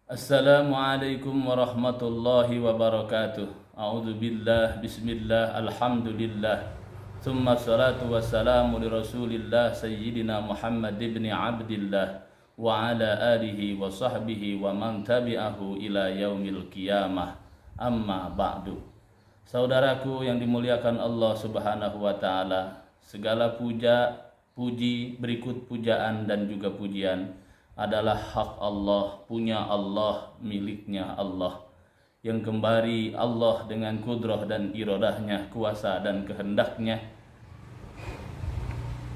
Assalamualaikum warahmatullahi wabarakatuh. A'udzu billah, bismillah, alhamdulillah. Tsumma salatu wassalamu li Rasulillah sayyidina Muhammad ibn Abdillah wa ala alihi wa sahbihi wa man tabi'ahu ila yaumil qiyamah. Amma ba'du. Saudaraku yang dimuliakan Allah Subhanahu wa taala, segala puji, berikut pujaan dan juga pujian adalah hak Allah, punya Allah, miliknya Allah, yang kembali Allah dengan kudrah dan iradahnya, kuasa dan kehendaknya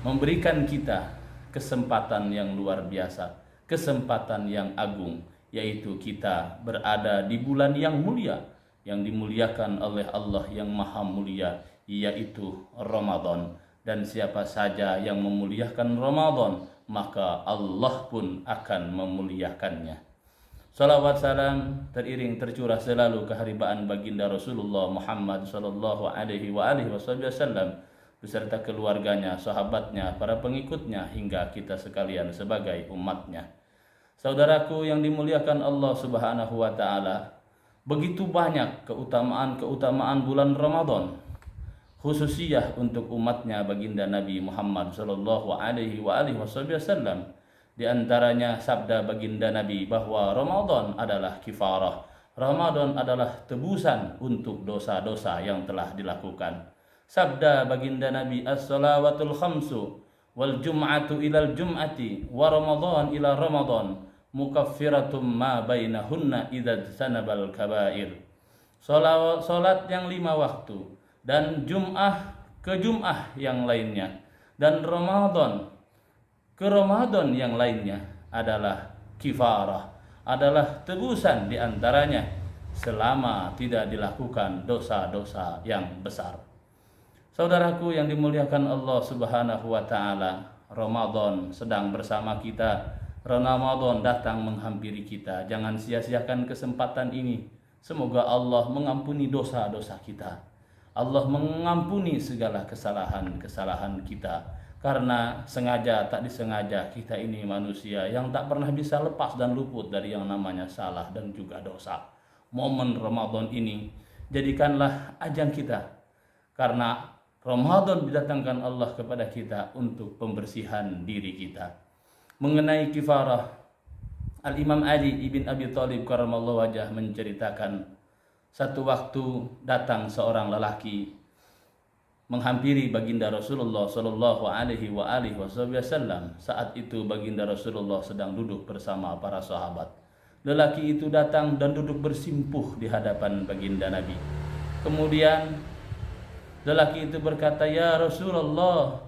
memberikan kita kesempatan yang luar biasa, kesempatan yang agung, yaitu kita berada di bulan yang mulia, yang dimuliakan oleh Allah yang maha mulia, yaitu Ramadan. Dan siapa saja yang memuliakan Ramadan, maka Allah pun akan memuliakannya. Salawat salam teriring tercurah selalu keharibaan baginda Rasulullah Muhammad sallallahu alaihi wasallam beserta keluarganya, sahabatnya, para pengikutnya hingga kita sekalian sebagai umatnya. Saudaraku yang dimuliakan Allah Subhanahu wa taala, begitu banyak keutamaan bulan Ramadan, khususiyah untuk umatnya baginda Nabi Muhammad sallallahu alaihi wasallam. Di antaranya sabda baginda Nabi bahwa Ramadan adalah kifarah. Ramadan adalah tebusan untuk dosa-dosa yang telah dilakukan. Sabda baginda Nabi, as-salawatul khamsu wal jum'atu ilal jum'ati wa Ramadan ila Ramadan mukaffiratum ma bainahunna idza sanabal kabair. Salat yang 5 waktu dan Jum'ah ke Jum'ah yang lainnya, dan Ramadan ke Ramadan yang lainnya adalah kifarah, adalah tebusan diantaranya selama tidak dilakukan dosa-dosa yang besar. Saudaraku yang dimuliakan Allah Subhanahu wa taala, Ramadan sedang bersama kita. Ramadan datang menghampiri kita. Jangan sia-siakan kesempatan ini. Semoga Allah mengampuni dosa-dosa kita. Allah mengampuni segala kesalahan-kesalahan kita, karena sengaja tak disengaja kita ini manusia yang tak pernah bisa lepas dan luput dari yang namanya salah dan juga dosa. Momen Ramadan ini jadikanlah ajang kita, karena Ramadan didatangkan Allah kepada kita untuk pembersihan diri kita. Mengenai kifarah, Al-Imam Ali ibn Abi Thalib karramallahu wajhah menceritakan, satu waktu datang seorang lelaki menghampiri baginda Rasulullah sallallahu alaihi wasallam. Saat itu baginda Rasulullah sedang duduk bersama para sahabat. Lelaki itu datang dan duduk bersimpuh di hadapan baginda Nabi. Kemudian lelaki itu berkata, "Ya Rasulullah,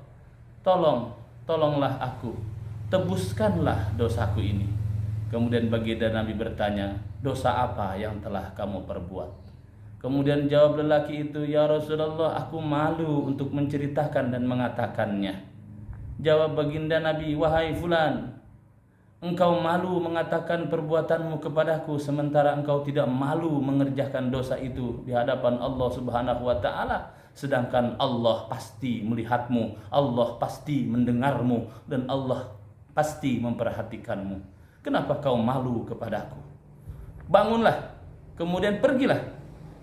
tolonglah aku, tebuskanlah dosaku ini." Kemudian baginda Nabi bertanya, "Dosa apa yang telah kamu perbuat?" Kemudian jawab lelaki itu, "Ya Rasulullah, aku malu untuk menceritakan dan mengatakannya." Jawab baginda Nabi, "Wahai fulan, engkau malu mengatakan perbuatanmu kepadaku, sementara engkau tidak malu mengerjakan dosa itu di hadapan Allah Subhanahu wa taala, sedangkan Allah pasti melihatmu, Allah pasti mendengarmu, dan Allah pasti memperhatikanmu. Kenapa kau malu kepadaku? Bangunlah, kemudian pergilah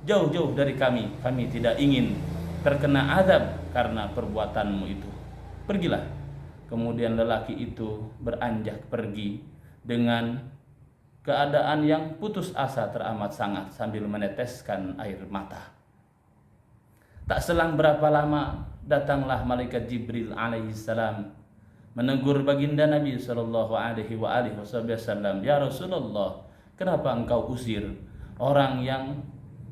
jauh-jauh dari kami. Kami tidak ingin terkena azab karena perbuatanmu itu. Pergilah." Kemudian lelaki itu beranjak pergi dengan keadaan yang putus asa teramat sangat sambil meneteskan air mata. Tak selang berapa lama datanglah malaikat Jibril alaihissalam menegur baginda Nabi sallallahu alaihi wasallam, "Ya Rasulullah, kenapa engkau usir orang yang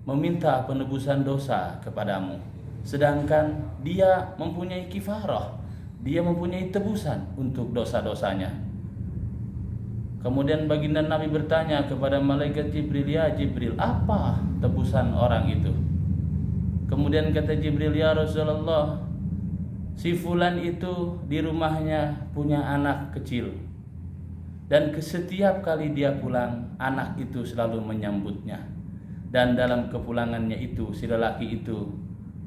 meminta penebusan dosa kepadamu, sedangkan dia mempunyai kifarah, dia mempunyai tebusan untuk dosa-dosanya?" Kemudian baginda Nabi bertanya kepada malaikat Jibril, "Ya Jibril, apa tebusan orang itu?" Kemudian kata Jibril, "Ya Rasulullah, si fulan itu di rumahnya punya anak kecil, dan setiap kali dia pulang, anak itu selalu menyambutnya. Dan dalam kepulangannya itu, si lelaki itu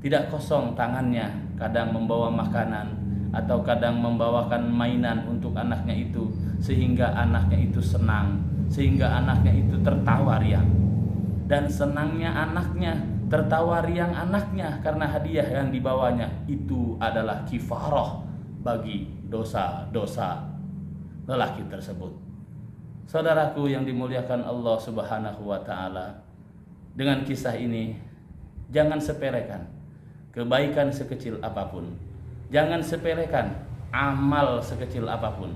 tidak kosong tangannya, kadang membawa makanan atau kadang membawakan mainan untuk anaknya itu, sehingga anaknya itu senang sehingga anaknya itu tertawa riang. Dan senangnya anaknya, tertawa riang anaknya karena hadiah yang dibawanya itu adalah kifarah bagi dosa-dosa lelaki tersebut. Saudaraku yang dimuliakan Allah Subhanahu wa taala, dengan kisah ini jangan sepelekan kebaikan sekecil apapun. Jangan sepelekan amal sekecil apapun,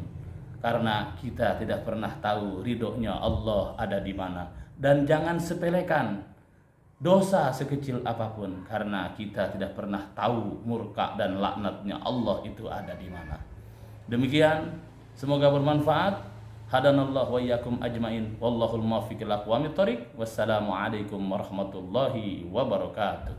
karena kita tidak pernah tahu ridhonya Allah ada di mana. Dan jangan sepelekan dosa sekecil apapun, karena kita tidak pernah tahu murka dan laknatnya Allah itu ada di mana. Demikian, semoga bermanfaat. Hadanallahu wa iyyakum ajmain. Wallahul muwaffiq ila aqwamit thoriq. Wassalamualaikum warahmatullahi wabarakatuh.